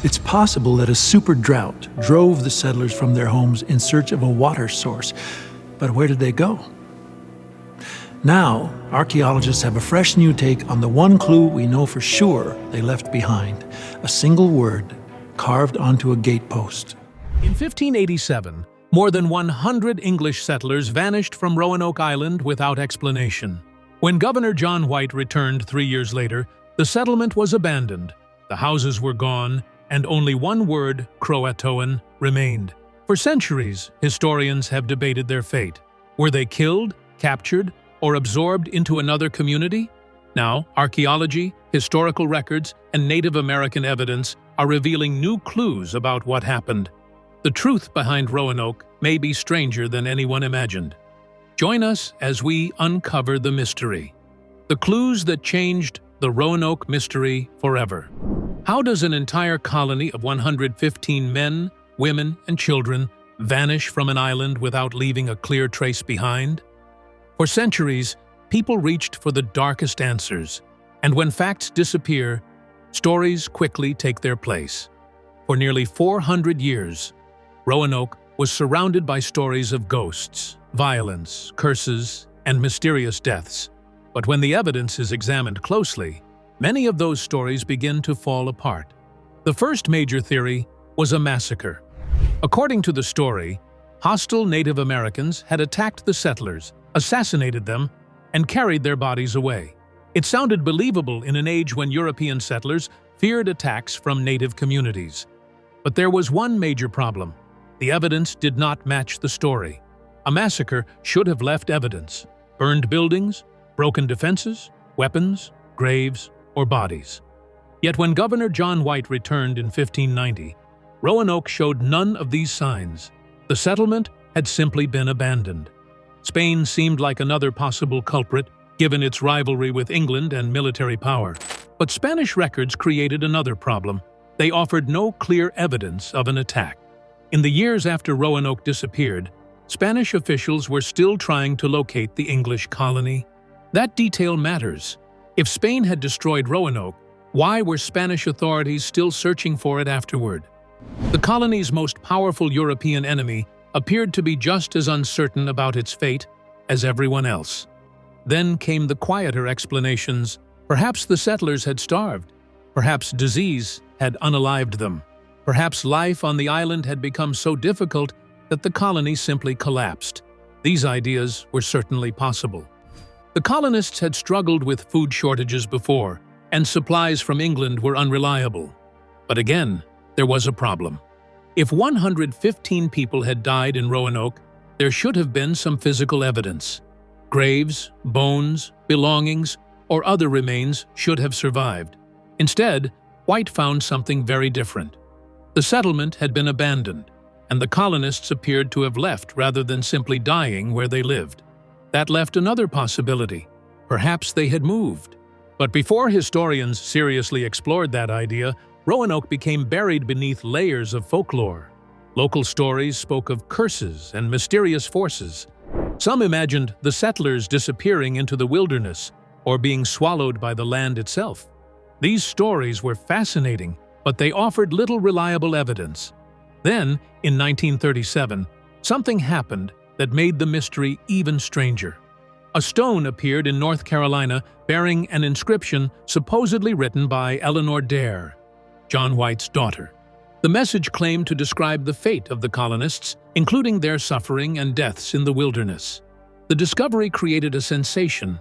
It's possible that a super drought drove the settlers from their homes in search of a water source. But where did they go? Now, archaeologists have a fresh new take on the one clue we know for sure they left behind: a single word carved onto a gatepost. In 1587, more than 100 English settlers vanished from Roanoke Island without explanation. When Governor John White returned 3 years later, the settlement was abandoned, the houses were gone, and only one word, CROATOAN, remained. For centuries, historians have debated their fate. Were they killed, captured, or absorbed into another community? Now, archaeology, historical records, and Native American evidence are revealing new clues about what happened. The truth behind Roanoke may be stranger than anyone imagined. Join us as we uncover the mystery. The clues that changed the Roanoke mystery forever. How does an entire colony of 115 men, women, and children vanish from an island without leaving a clear trace behind? For centuries, people reached for the darkest answers, and when facts disappear, stories quickly take their place. For nearly 400 years, Roanoke was surrounded by stories of ghosts, violence, curses, and mysterious deaths. But when the evidence is examined closely, many of those stories begin to fall apart. The first major theory was a massacre. According to the story, hostile Native Americans had attacked the settlers, assassinated them, and carried their bodies away. It sounded believable in an age when European settlers feared attacks from Native communities. But there was one major problem. The evidence did not match the story. A massacre should have left evidence: burned buildings, broken defenses, weapons, graves, or bodies. Yet when Governor John White returned in 1590, Roanoke showed none of these signs. The settlement had simply been abandoned. Spain seemed like another possible culprit, given its rivalry with England and military power. But Spanish records created another problem. They offered no clear evidence of an attack. In the years after Roanoke disappeared, Spanish officials were still trying to locate the English colony. That detail matters. If Spain had destroyed Roanoke, why were Spanish authorities still searching for it afterward? The colony's most powerful European enemy appeared to be just as uncertain about its fate as everyone else. Then came the quieter explanations. Perhaps the settlers had starved. Perhaps disease had unalived them. Perhaps life on the island had become so difficult that the colony simply collapsed. These ideas were certainly possible. The colonists had struggled with food shortages before, and supplies from England were unreliable. But again, there was a problem. If 115 people had died in Roanoke, there should have been some physical evidence. Graves, bones, belongings, or other remains should have survived. Instead, White found something very different. The settlement had been abandoned, and the colonists appeared to have left rather than simply dying where they lived. That left another possibility. Perhaps they had moved. But before historians seriously explored that idea, Roanoke became buried beneath layers of folklore. Local stories spoke of curses and mysterious forces. Some imagined the settlers disappearing into the wilderness or being swallowed by the land itself. These stories were fascinating, but they offered little reliable evidence. Then, in 1937, something happened that made the mystery even stranger. A stone appeared in North Carolina bearing an inscription supposedly written by Eleanor Dare, John White's daughter. The message claimed to describe the fate of the colonists, including their suffering and deaths in the wilderness. The discovery created a sensation.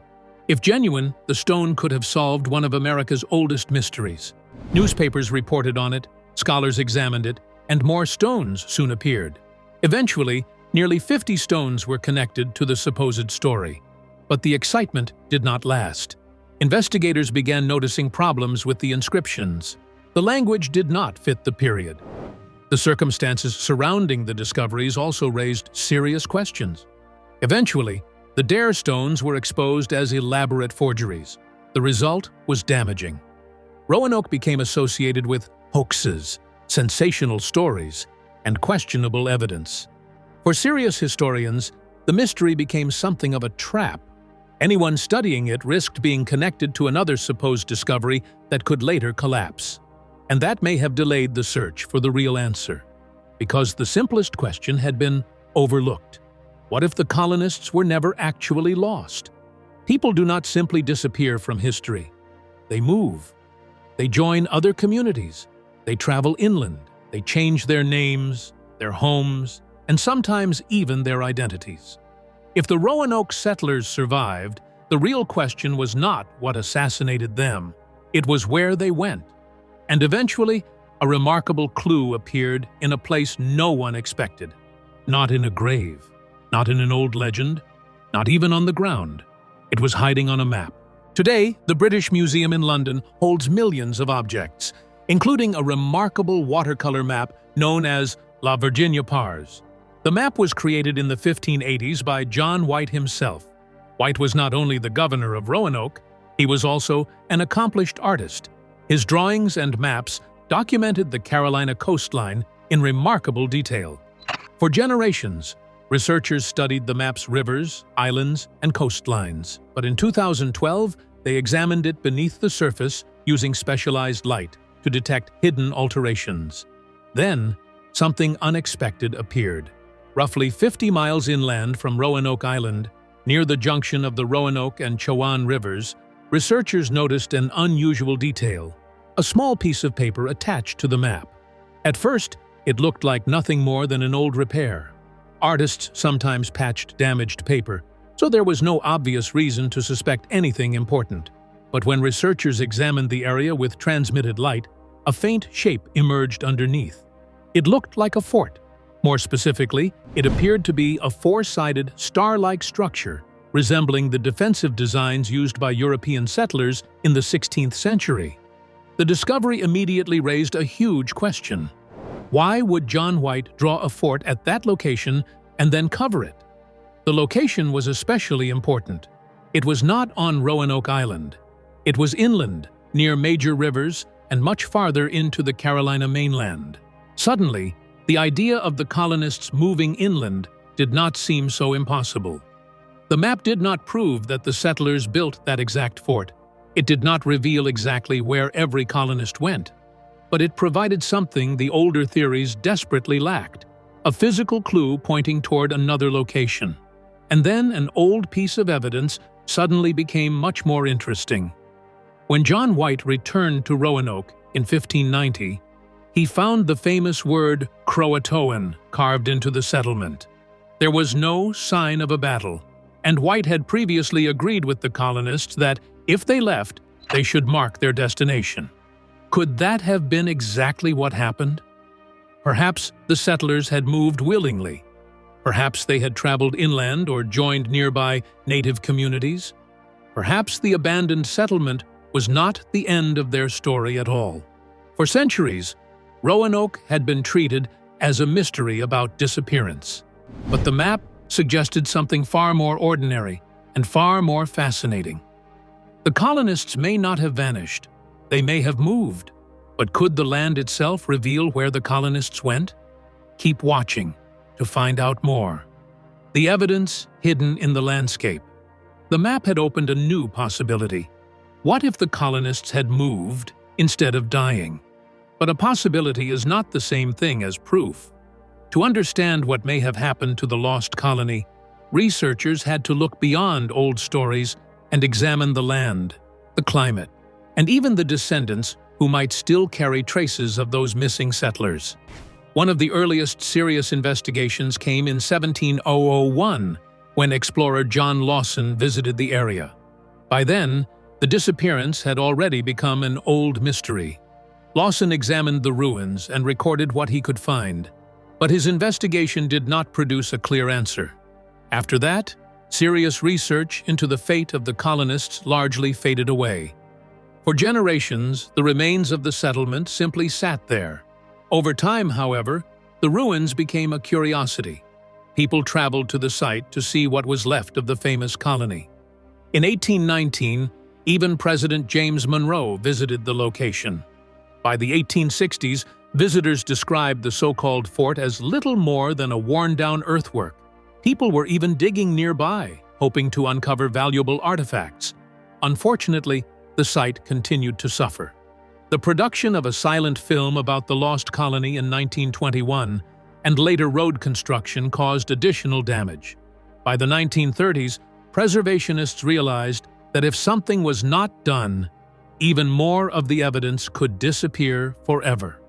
If genuine, the stone could have solved one of America's oldest mysteries. Newspapers reported on it, scholars examined it, and more stones soon appeared. Eventually, nearly 50 stones were connected to the supposed story. But the excitement did not last. Investigators began noticing problems with the inscriptions. The language did not fit the period. The circumstances surrounding the discoveries also raised serious questions. Eventually, the Dare stones were exposed as elaborate forgeries. The result was damaging. Roanoke became associated with hoaxes, sensational stories, and questionable evidence. For serious historians, the mystery became something of a trap. Anyone studying it risked being connected to another supposed discovery that could later collapse. And that may have delayed the search for the real answer, because the simplest question had been overlooked. What if the colonists were never actually lost? People do not simply disappear from history. They move. They join other communities. They travel inland. They change their names, their homes, and sometimes even their identities. If the Roanoke settlers survived, the real question was not what assassinated them. It was where they went. And eventually, a remarkable clue appeared in a place no one expected. Not in a grave, not in an old legend, not even on the ground. It was hiding on a map. Today, the British Museum in London holds millions of objects, including a remarkable watercolor map known as La Virginia Pars. The map was created in the 1580s by John White himself. White was not only the governor of Roanoke, he was also an accomplished artist. His drawings and maps documented the Carolina coastline in remarkable detail. For generations, researchers studied the map's rivers, islands, and coastlines. But in 2012, they examined it beneath the surface using specialized light to detect hidden alterations. Then, something unexpected appeared. Roughly 50 miles inland from Roanoke Island, near the junction of the Roanoke and Chowan rivers, researchers noticed an unusual detail: a small piece of paper attached to the map. At first, it looked like nothing more than an old repair. Artists sometimes patched damaged paper, so there was no obvious reason to suspect anything important. But when researchers examined the area with transmitted light, a faint shape emerged underneath. It looked like a fort. More specifically, it appeared to be a four-sided, star-like structure, resembling the defensive designs used by European settlers in the 16th century. The discovery immediately raised a huge question. Why would John White draw a fort at that location and then cover it? The location was especially important. It was not on Roanoke Island. It was inland, near major rivers, and much farther into the Carolina mainland. Suddenly, the idea of the colonists moving inland did not seem so impossible. The map did not prove that the settlers built that exact fort. It did not reveal exactly where every colonist went. But it provided something the older theories desperately lacked: a physical clue pointing toward another location. And then an old piece of evidence suddenly became much more interesting. When John White returned to Roanoke in 1590, he found the famous word CROATOAN carved into the settlement. There was no sign of a battle, and White had previously agreed with the colonists that, if they left, they should mark their destination. Could that have been exactly what happened? Perhaps the settlers had moved willingly. Perhaps they had traveled inland or joined nearby native communities. Perhaps the abandoned settlement was not the end of their story at all. For centuries, Roanoke had been treated as a mystery about disappearance. But the map suggested something far more ordinary and far more fascinating. The colonists may not have vanished. They may have moved. But could the land itself reveal where the colonists went? Keep watching to find out more. The evidence hidden in the landscape. The map had opened a new possibility. What if the colonists had moved instead of dying? But a possibility is not the same thing as proof. To understand what may have happened to the lost colony, researchers had to look beyond old stories and examine the land, the climate, and even the descendants who might still carry traces of those missing settlers. One of the earliest serious investigations came in 17001, when explorer John Lawson visited the area. By then, the disappearance had already become an old mystery. Lawson examined the ruins and recorded what he could find, but his investigation did not produce a clear answer. After that, serious research into the fate of the colonists largely faded away. For generations, the remains of the settlement simply sat there. Over time, however, the ruins became a curiosity. People traveled to the site to see what was left of the famous colony. In 1819, even President James Monroe visited the location. By the 1860s, visitors described the so-called fort as little more than a worn-down earthwork. People were even digging nearby, hoping to uncover valuable artifacts. Unfortunately, the site continued to suffer. The production of a silent film about the lost colony in 1921 and later road construction caused additional damage. By the 1930s, preservationists realized that if something was not done, even more of the evidence could disappear forever.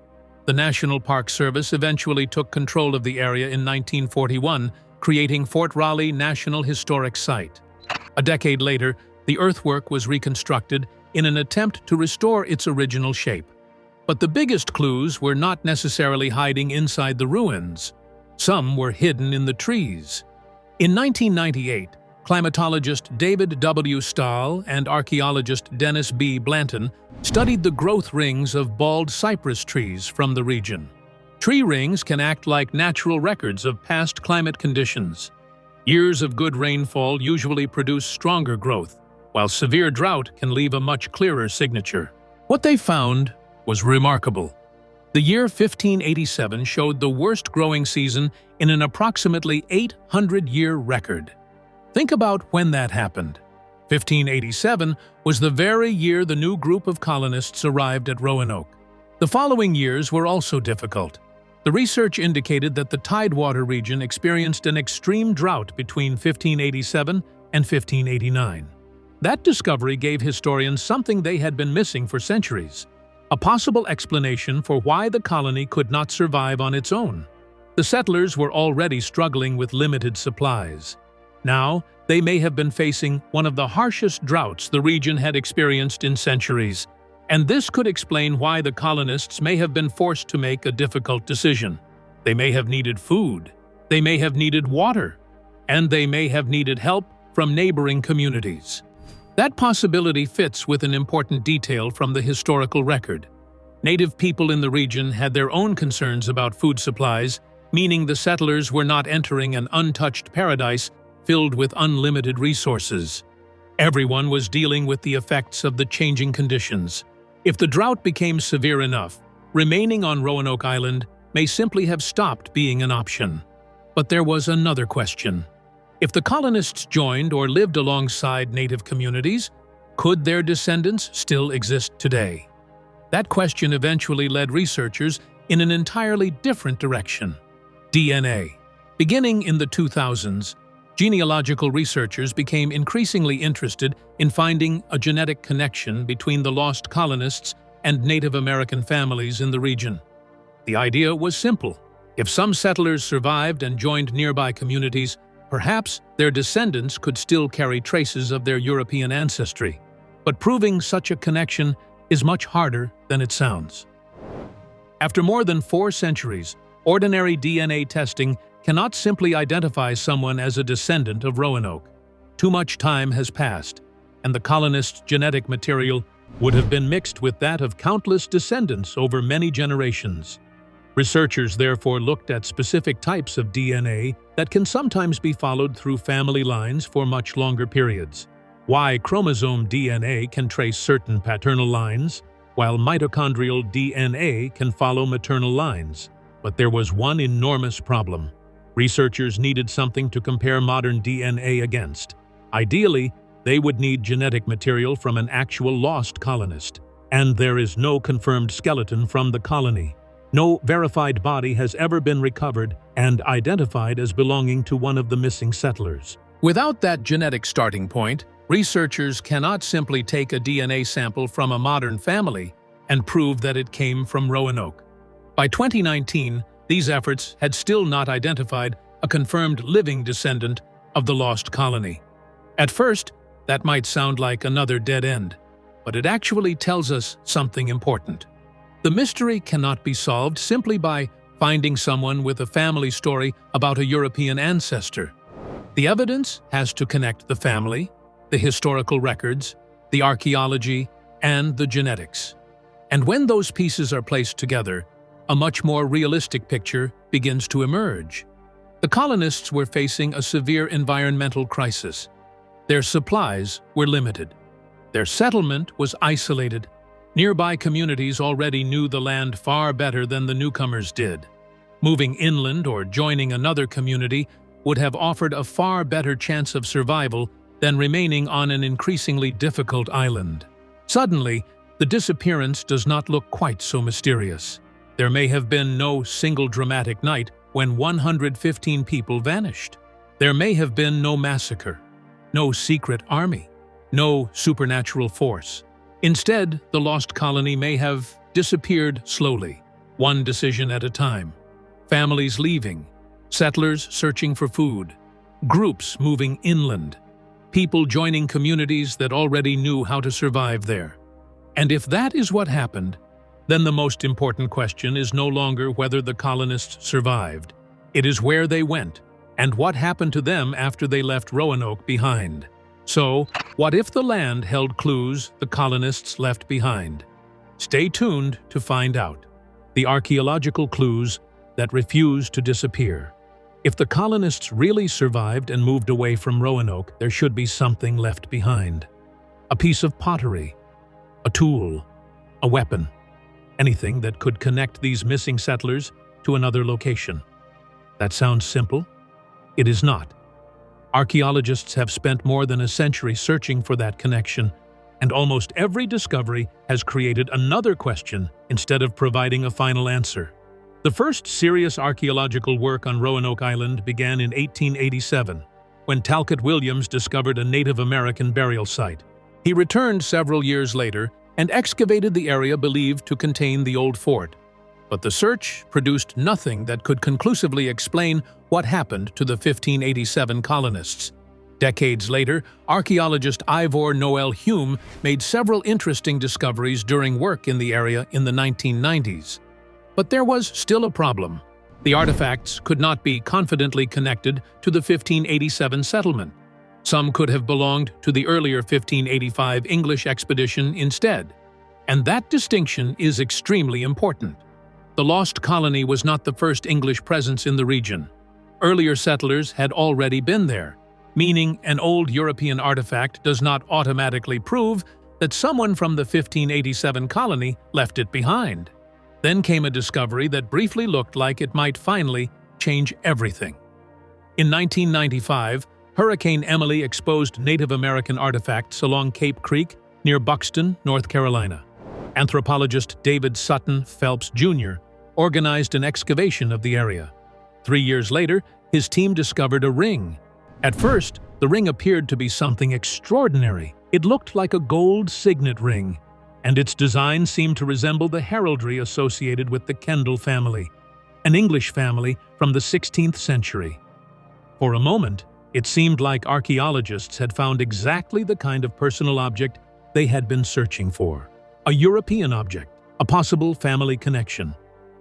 The National Park Service eventually took control of the area in 1941, creating Fort Raleigh National Historic Site. A decade later, the earthwork was reconstructed in an attempt to restore its original shape. But the biggest clues were not necessarily hiding inside the ruins. Some were hidden in the trees. In 1998, climatologist David W. Stahl and archaeologist Dennis B. Blanton studied the growth rings of bald cypress trees from the region. Tree rings can act like natural records of past climate conditions. Years of good rainfall usually produce stronger growth, while severe drought can leave a much clearer signature. What they found was remarkable. The year 1587 showed the worst growing season in an approximately 800-year record. Think about when that happened. 1587 was the very year the new group of colonists arrived at Roanoke. The following years were also difficult. The research indicated that the Tidewater region experienced an extreme drought between 1587 and 1589. That discovery gave historians something they had been missing for centuries: a possible explanation for why the colony could not survive on its own. The settlers were already struggling with limited supplies. Now, they may have been facing one of the harshest droughts the region had experienced in centuries, and this could explain why the colonists may have been forced to make a difficult decision. They may have needed food, they may have needed water, and they may have needed help from neighboring communities. That possibility fits with an important detail from the historical record. Native people in the region had their own concerns about food supplies, meaning the settlers were not entering an untouched paradise filled with unlimited resources. Everyone was dealing with the effects of the changing conditions. If the drought became severe enough, remaining on Roanoke Island may simply have stopped being an option. But there was another question. If the colonists joined or lived alongside native communities, could their descendants still exist today? That question eventually led researchers in an entirely different direction: DNA. Beginning in the 2000s, genealogical researchers became increasingly interested in finding a genetic connection between the lost colonists and Native American families in the region. The idea was simple. If some settlers survived and joined nearby communities, perhaps their descendants could still carry traces of their European ancestry. But proving such a connection is much harder than it sounds. After more than 4 centuries, ordinary DNA testing cannot simply identify someone as a descendant of Roanoke. Too much time has passed, and the colonists' genetic material would have been mixed with that of countless descendants over many generations. Researchers therefore looked at specific types of DNA that can sometimes be followed through family lines for much longer periods. Y chromosome DNA can trace certain paternal lines, while mitochondrial DNA can follow maternal lines. But there was one enormous problem. Researchers needed something to compare modern DNA against. Ideally, they would need genetic material from an actual lost colonist. And there is no confirmed skeleton from the colony. No verified body has ever been recovered and identified as belonging to one of the missing settlers. Without that genetic starting point, researchers cannot simply take a DNA sample from a modern family and prove that it came from Roanoke. By 2019, these efforts had still not identified a confirmed living descendant of the lost colony. At first, that might sound like another dead end, but it actually tells us something important. The mystery cannot be solved simply by finding someone with a family story about a European ancestor. The evidence has to connect the family, the historical records, the archaeology, and the genetics. And when those pieces are placed together, a much more realistic picture begins to emerge. The colonists were facing a severe environmental crisis. Their supplies were limited. Their settlement was isolated. Nearby communities already knew the land far better than the newcomers did. Moving inland or joining another community would have offered a far better chance of survival than remaining on an increasingly difficult island. Suddenly, the disappearance does not look quite so mysterious. There may have been no single dramatic night when 115 people vanished. There may have been no massacre, no secret army, no supernatural force. Instead, the lost colony may have disappeared slowly, one decision at a time. Families leaving, settlers searching for food, groups moving inland, people joining communities that already knew how to survive there. And if that is what happened, then the most important question is no longer whether the colonists survived. It is where they went, and what happened to them after they left Roanoke behind. So, what if the land held clues the colonists left behind? Stay tuned to find out. The archaeological clues that refuse to disappear. If the colonists really survived and moved away from Roanoke, there should be something left behind. A piece of pottery, a tool, a weapon, anything that could connect these missing settlers to another location. That sounds simple? It is not. Archaeologists have spent more than a century searching for that connection, and almost every discovery has created another question instead of providing a final answer. The first serious archaeological work on Roanoke Island began in 1887, when Talcott Williams discovered a Native American burial site. He returned several years later and excavated the area believed to contain the old fort. But the search produced nothing that could conclusively explain what happened to the 1587 colonists. Decades later, archaeologist Ivor Noel Hume made several interesting discoveries during work in the area in the 1990s. But there was still a problem. The artifacts could not be confidently connected to the 1587 settlement. Some could have belonged to the earlier 1585 English expedition instead. And that distinction is extremely important. The lost colony was not the first English presence in the region. Earlier settlers had already been there, meaning an old European artifact does not automatically prove that someone from the 1587 colony left it behind. Then came a discovery that briefly looked like it might finally change everything. In 1995, Hurricane Emily exposed Native American artifacts along Cape Creek near Buxton, North Carolina. Anthropologist David Sutton Phelps Jr. organized an excavation of the area. 3 years later, his team discovered a ring. At first, the ring appeared to be something extraordinary. It looked like a gold signet ring, and its design seemed to resemble the heraldry associated with the Kendall family, an English family from the 16th century. For a moment, it seemed like archaeologists had found exactly the kind of personal object they had been searching for. A European object, a possible family connection,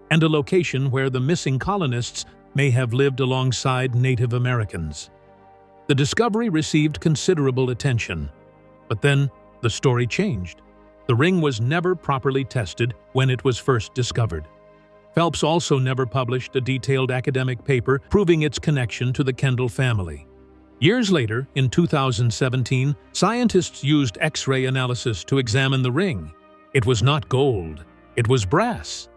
and a location where the missing colonists may have lived alongside Native Americans. The discovery received considerable attention, but then the story changed. The ring was never properly tested when it was first discovered. Phelps also never published a detailed academic paper proving its connection to the Kendall family. Years later, in 2017, scientists used X-ray analysis to examine the ring. It was not gold, it was brass.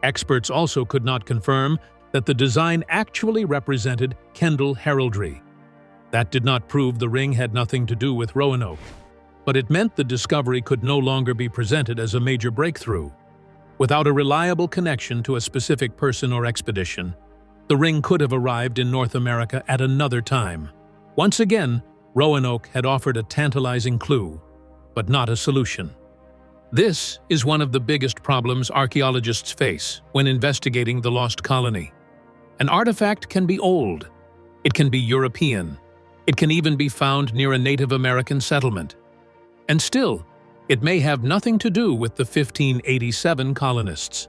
Experts also could not confirm that the design actually represented Kendall heraldry. That did not prove the ring had nothing to do with Roanoke, but it meant the discovery could no longer be presented as a major breakthrough. Without a reliable connection to a specific person or expedition, the ring could have arrived in North America at another time. Once again, Roanoke had offered a tantalizing clue, but not a solution. This is one of the biggest problems archaeologists face when investigating the lost colony. An artifact can be old, it can be European, it can even be found near a Native American settlement. And still, it may have nothing to do with the 1587 colonists.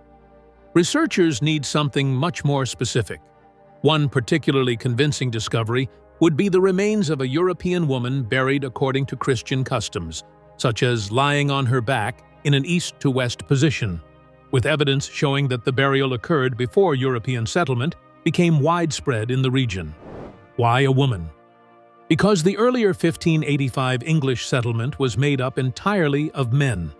Researchers need something much more specific. One particularly convincing discovery would be the remains of a European woman buried according to Christian customs, such as lying on her back in an east-to-west position, with evidence showing that the burial occurred before European settlement became widespread in the region. Why a woman? Because the earlier 1585 English settlement was made up entirely of men.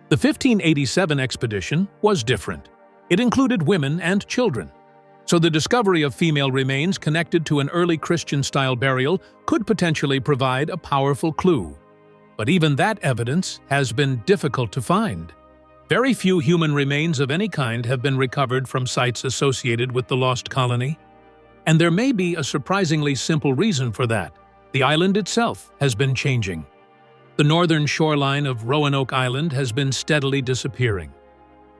The 1587 expedition was different. It included women and children. So the discovery of female remains connected to an early Christian-style burial could potentially provide a powerful clue. but even that evidence has been difficult to find. Very few human remains of any kind have been recovered from sites associated with the lost colony. And there may be a surprisingly simple reason for that. The island itself has been changing. The northern shoreline of Roanoke Island has been steadily disappearing.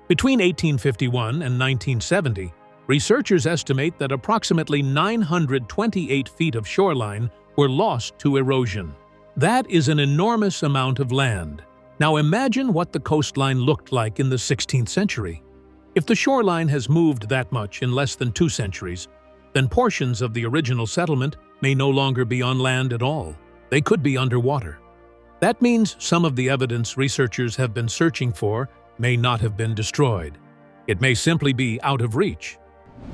Between 1851 and 1970, researchers estimate that approximately 928 feet of shoreline were lost to erosion. That is an enormous amount of land. Now imagine what the coastline looked like in the 16th century. If the shoreline has moved that much in less than 2 centuries, then portions of the original settlement may no longer be on land at all. They could be underwater. That means some of the evidence researchers have been searching for may not have been destroyed. It may simply be out of reach.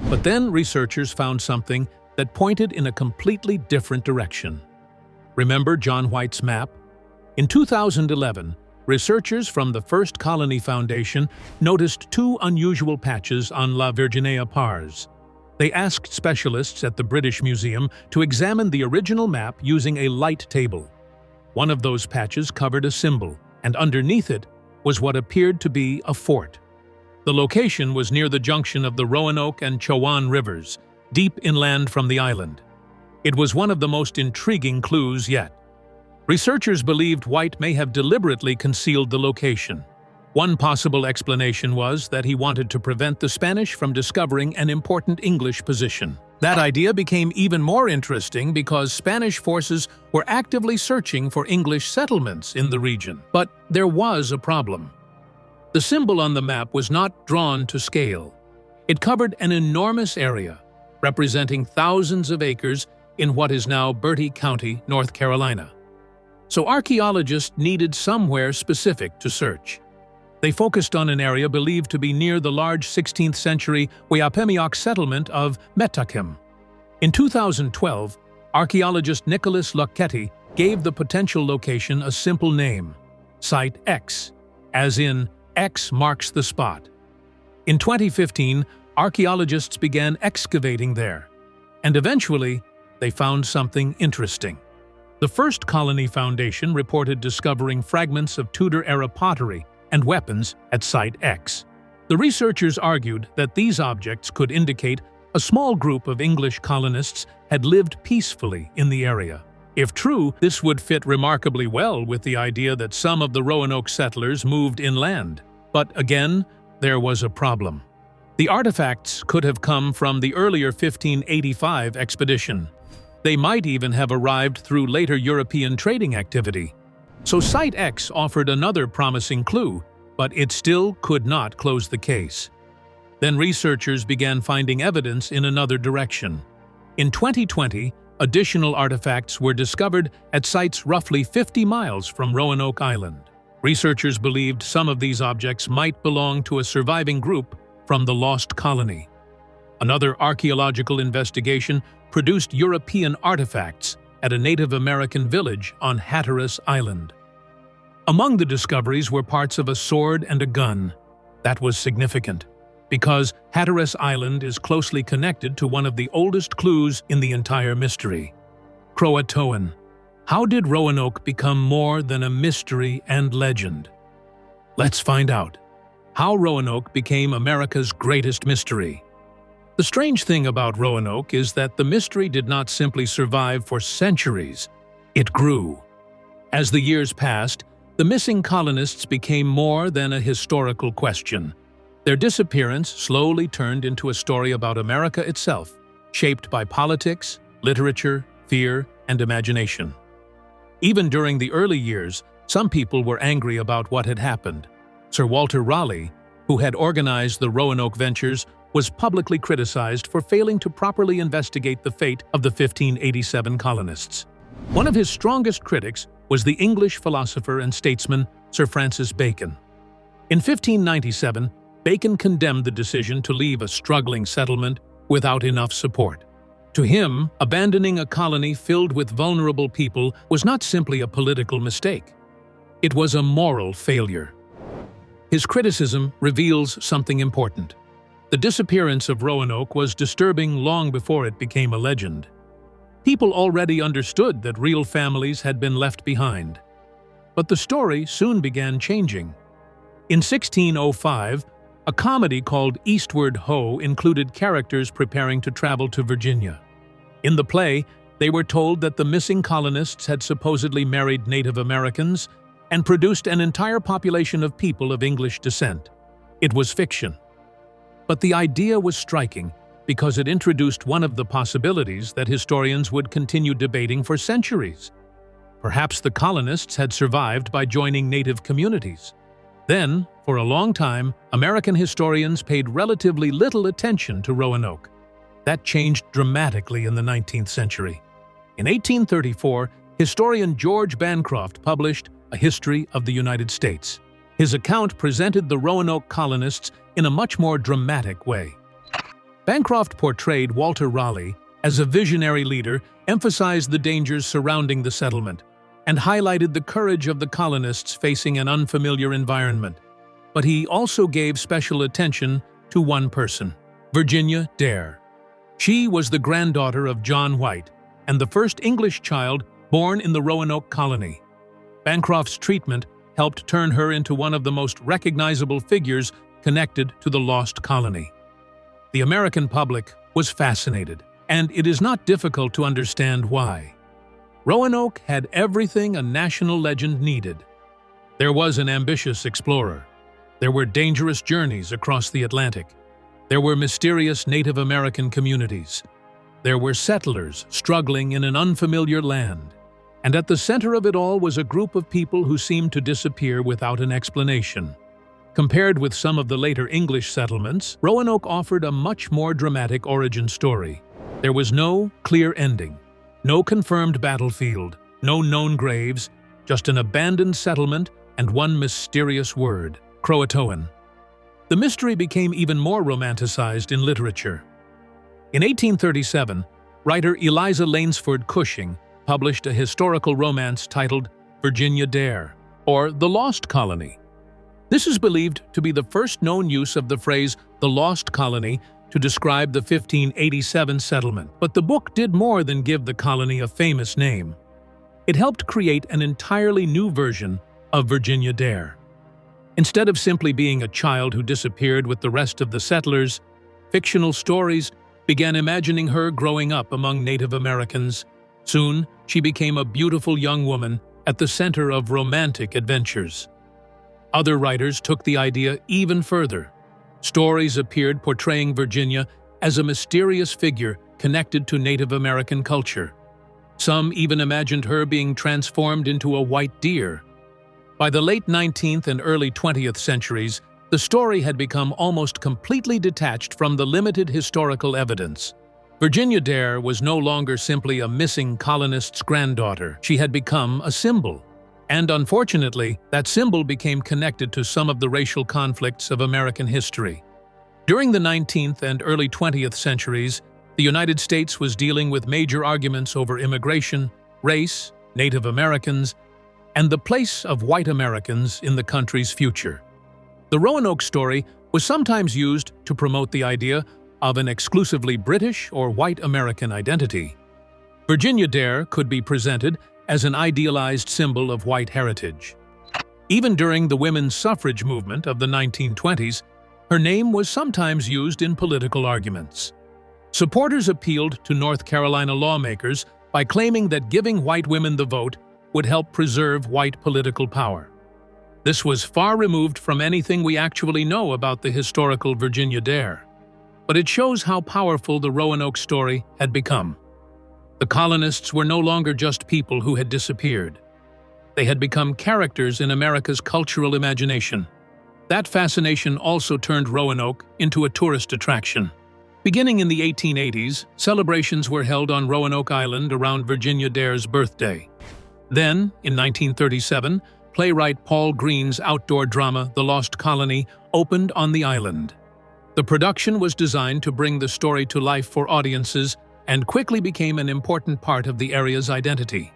But then researchers found something that pointed in a completely different direction. Remember John White's map? In 2011, researchers from the First Colony Foundation noticed 2 unusual patches on La Virginia Pars. They asked specialists at the British Museum to examine the original map using a light table. One of those patches covered a symbol, and underneath it was what appeared to be a fort. The location was near the junction of the Roanoke and CROATOan rivers, deep inland from the island. It was one of the most intriguing clues yet. Researchers believed White may have deliberately concealed the location. One possible explanation was that he wanted to prevent the Spanish from discovering an important English position. That idea became even more interesting because Spanish forces were actively searching for English settlements in the region. But there was a problem. The symbol on the map was not drawn to scale. It covered an enormous area, representing thousands of acres in what is now Bertie County, North Carolina. So archaeologists needed somewhere specific to search. They focused on an area believed to be near the large 16th century Wampanoag settlement of Metuchen. In 2012, archaeologist Nicholas Lucchetti gave the potential location a simple name, Site X, as in X marks the spot. In 2015, archaeologists began excavating there, and eventually they found something interesting. The First Colony Foundation reported discovering fragments of Tudor-era pottery and weapons at Site X. The researchers argued that these objects could indicate a small group of English colonists had lived peacefully in the area. If true, this would fit remarkably well with the idea that some of the Roanoke settlers moved inland. But again, there was a problem. The artifacts could have come from the earlier 1585 expedition. They might even have arrived through later European trading activity. So Site X offered another promising clue, but it still could not close the case. Then researchers began finding evidence in another direction. In 2020, additional artifacts were discovered at sites roughly 50 miles from Roanoke Island. Researchers believed some of these objects might belong to a surviving group from the lost colony. Another archaeological investigation produced European artifacts at a Native American village on Hatteras Island. Among the discoveries were parts of a sword and a gun. That was significant, because Hatteras Island is closely connected to one of the oldest clues in the entire mystery, CROATOAN. How did Roanoke become more than a mystery and legend? Let's find out. How Roanoke became America's greatest mystery. The strange thing about Roanoke is that the mystery did not simply survive for centuries. It grew. As the years passed, the missing colonists became more than a historical question. Their disappearance slowly turned into a story about America itself, shaped by politics, literature, fear, and imagination. Even during the early years, some people were angry about what had happened. Sir Walter Raleigh, who had organized the Roanoke ventures, was publicly criticized for failing to properly investigate the fate of the 1587 colonists. One of his strongest critics was the English philosopher and statesman Sir Francis Bacon. In 1597, Bacon condemned the decision to leave a struggling settlement without enough support. To him, abandoning a colony filled with vulnerable people was not simply a political mistake. It was a moral failure. His criticism reveals something important. The disappearance of Roanoke was disturbing long before it became a legend. People already understood that real families had been left behind. But the story soon began changing. In 1605, a comedy called Eastward Ho! Included characters preparing to travel to Virginia. In the play, they were told that the missing colonists had supposedly married Native Americans and produced an entire population of people of English descent. It was fiction. But the idea was striking because it introduced one of the possibilities that historians would continue debating for centuries. Perhaps the colonists had survived by joining native communities. Then, for a long time, American historians paid relatively little attention to Roanoke. That changed dramatically in the 19th century. In 1834, historian George Bancroft published A History of the United States. His account presented the Roanoke colonists in a much more dramatic way. Bancroft portrayed Walter Raleigh as a visionary leader, emphasized the dangers surrounding the settlement, and highlighted the courage of the colonists facing an unfamiliar environment. But he also gave special attention to one person, Virginia Dare. She was the granddaughter of John White and the first English child born in the Roanoke colony. Bancroft's treatment helped turn her into one of the most recognizable figures connected to the lost colony. The American public was fascinated, and it is not difficult to understand why. Roanoke had everything a national legend needed. There was an ambitious explorer. There were dangerous journeys across the Atlantic. There were mysterious Native American communities. There were settlers struggling in an unfamiliar land. And at the center of it all was a group of people who seemed to disappear without an explanation. Compared with some of the later English settlements, Roanoke offered a much more dramatic origin story. There was no clear ending. No confirmed battlefield, no known graves, just an abandoned settlement and one mysterious word, CROATOAN. The mystery became even more romanticized in literature. In 1837, writer Eliza Lanesford Cushing published a historical romance titled Virginia Dare, or The Lost Colony. This is believed to be the first known use of the phrase the Lost Colony to describe the 1587 settlement, but the book did more than give the colony a famous name. It helped create an entirely new version of Virginia Dare. Instead of simply being a child who disappeared with the rest of the settlers, fictional stories began imagining her growing up among Native Americans. Soon, she became a beautiful young woman at the center of romantic adventures. Other writers took the idea even further. Stories appeared portraying Virginia as a mysterious figure connected to Native American culture. Some even imagined her being transformed into a white deer. By the late 19th and early 20th centuries, the story had become almost completely detached from the limited historical evidence. Virginia Dare was no longer simply a missing colonist's granddaughter. She had become a symbol. And unfortunately, that symbol became connected to some of the racial conflicts of American history. During the 19th and early 20th centuries, the United States was dealing with major arguments over immigration, race, Native Americans, and the place of white Americans in the country's future. The Roanoke story was sometimes used to promote the idea of an exclusively British or white American identity. Virginia Dare could be presented as an idealized symbol of white heritage. Even during the women's suffrage movement of the 1920s, her name was sometimes used in political arguments. Supporters appealed to North Carolina lawmakers by claiming that giving white women the vote would help preserve white political power. This was far removed from anything we actually know about the historical Virginia Dare, but it shows how powerful the Roanoke story had become. The colonists were no longer just people who had disappeared. They had become characters in America's cultural imagination. That fascination also turned Roanoke into a tourist attraction. Beginning in the 1880s, celebrations were held on Roanoke Island around Virginia Dare's birthday. Then, in 1937, playwright Paul Green's outdoor drama The Lost Colony opened on the island. The production was designed to bring the story to life for audiences and quickly became an important part of the area's identity.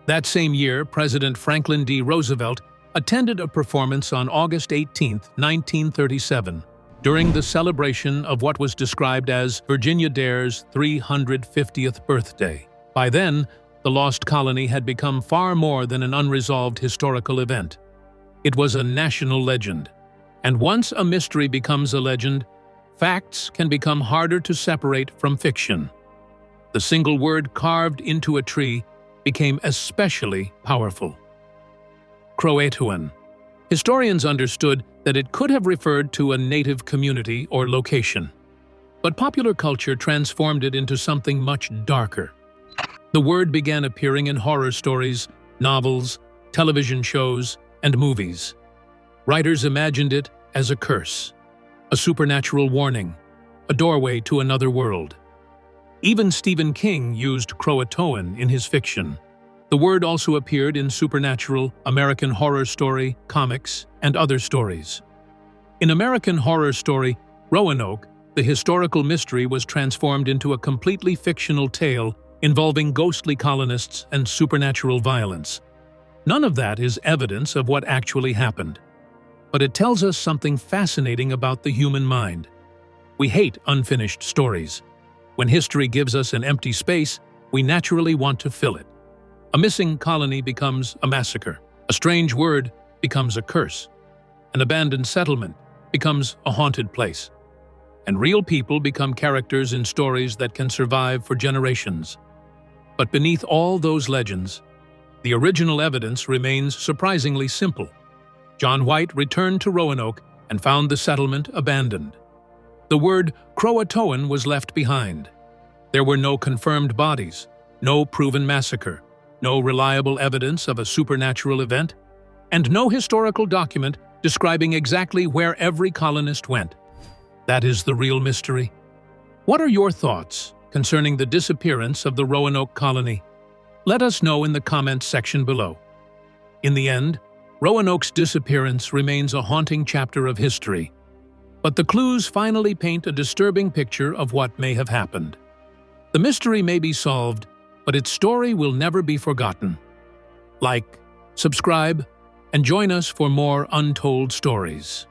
That same year, President Franklin D. Roosevelt attended a performance on August 18, 1937, during the celebration of what was described as Virginia Dare's 350th birthday. By then, the lost colony had become far more than an unresolved historical event. It was a national legend. And once a mystery becomes a legend, facts can become harder to separate from fiction. The single word carved into a tree became especially powerful. CROATOAN. Historians understood that it could have referred to a native community or location. But popular culture transformed it into something much darker. The word began appearing in horror stories, novels, television shows, and movies. Writers imagined it as a curse, a supernatural warning, a doorway to another world. Even Stephen King used CROATOAN in his fiction. The word also appeared in supernatural, American Horror Story, comics, and other stories. In American Horror Story, Roanoke, the historical mystery was transformed into a completely fictional tale involving ghostly colonists and supernatural violence. None of that is evidence of what actually happened. But it tells us something fascinating about the human mind. We hate unfinished stories. When history gives us an empty space, we naturally want to fill it. A missing colony becomes a massacre. A strange word becomes a curse. An abandoned settlement becomes a haunted place. And real people become characters in stories that can survive for generations. But beneath all those legends, the original evidence remains surprisingly simple. John White returned to Roanoke and found the settlement abandoned. The word CROATOAN was left behind. There were no confirmed bodies, no proven massacre, no reliable evidence of a supernatural event, and no historical document describing exactly where every colonist went. That is the real mystery. What are your thoughts concerning the disappearance of the Roanoke colony? Let us know in the comments section below. In the end, Roanoke's disappearance remains a haunting chapter of history, but the clues finally paint a disturbing picture of what may have happened. The mystery may be solved, but its story will never be forgotten. Like, subscribe, and join us for more untold stories.